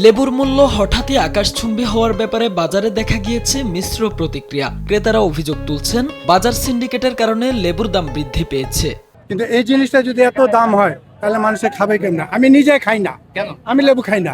লেবুর মূল্য হঠাৎই আকাশচুম্বী হওয়ার ব্যাপারে বাজারে দেখা গিয়েছে মিশ্র প্রতিক্রিয়া। ক্রেতারা অভিযোগ তুলছেন, বাজার সিন্ডিকেটের কারণে লেবুর দাম বৃদ্ধি পেয়েছে। কিন্তু এই জিনিসটা যদি এত দাম হয় তাহলে মানুষে খাবে কেমন? আমি নিজে খাই না, আমি লেবু খাই না।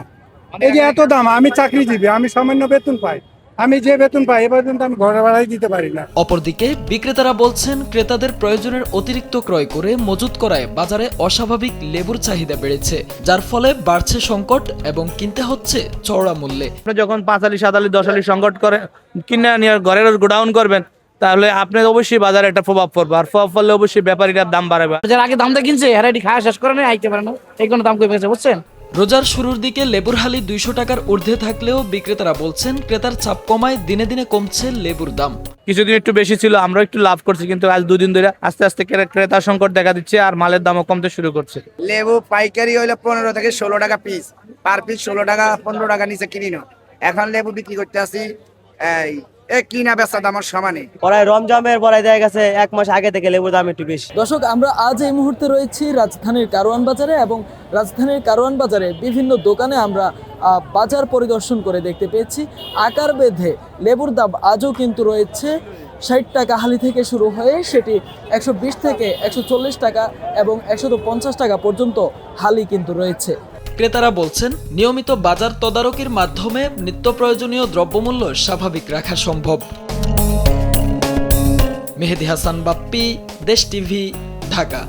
এই যে এত দাম, আমি চাকরিজীবী, আমি সামান্য বেতন পাই, আমি যে বেতন পাই এ বেতন আমি ঘরে ভাড়াই দিতে পারি না। অপরদিকে বিক্রেতারা বলছেন, ক্রেতাদের প্রয়োজনের অতিরিক্ত ক্রয় করে মজুত করায় বাজারে অস্বাভাবিক লেবুর চাহিদা বেড়েছে, যার ফলে বাড়ছে সংকট এবং কিনতে হচ্ছে চওড়া মূল্যে। যখন 5 আলি 7 আলি 10 আলি সংকট করে কিনে নিয়ে ঘরের গোডাউন করবেন, তাহলে আপনি অবশ্যই বাজারে একটা প্রভাব পড়বে, আর প্রভাব পড়লে অবশ্যই ব্যাপারীটার দাম বাড়বে। যারা আগে দামটা কিনছে হেরাডি খাওয়া শেষ করে নেই, আইতে পারে না, এই কোনো দাম কমে গেছে, বুঝছেন। রোজার শুরুর দিকে লেবুর হালি 200 টাকার ঊর্ধ্বে থাকলেও বিক্রেতারা বলছেন, ক্রেতার চাপ কমায় দিনে দিনে কমছে লেবুর দাম। কিছুদিন একটু বেশি ছিল, আমরা একটু লাভ করছি, কিন্তু আজ 2 দিন ধরে আস্তে আস্তে ক্রেতা সংকট দেখা দিচ্ছে আর মালের দামও কমতে শুরু করছে। লেবু পাইকারি হইলো 15 থেকে 16 টাকা পিস, পার পিস 16 টাকা 15 টাকা নিচে কিনি না। এখন লেবু বিক্রি করতে আসি এই কিনা বেচা দামের সমানে। পরে রমজানের পরে দেখা গেছে 1 মাস আগে থেকে লেবুর দাম একটু বেশি। দর্শক, আমরা আজ এই মুহূর্তে রয়েছি রাজধানীর কারওয়ান বাজারে, এবং রাজধানীর কারওয়ান বাজারে বিভিন্ন দোকানে আমরা বাজার পরিদর্শন করে দেখতে পেয়েছি আকার বেঁধে লেবুর দাম আজও কিন্তু রয়েছে 60 টাকা হালি থেকে শুরু হয়ে সেটি 120 থেকে 140 টাকা এবং 150 টাকা পর্যন্ত হালি কিন্তু রয়েছে। ক্রেতারা বলছেন, নিয়মিত বাজার তদারকির মাধ্যমে নিত্য প্রয়োজনীয় দ্রব্যমূল্য স্বাভাবিক রাখা সম্ভব। মেহেদী হাসান বাপ্পি, দেশ টিভি, ঢাকা।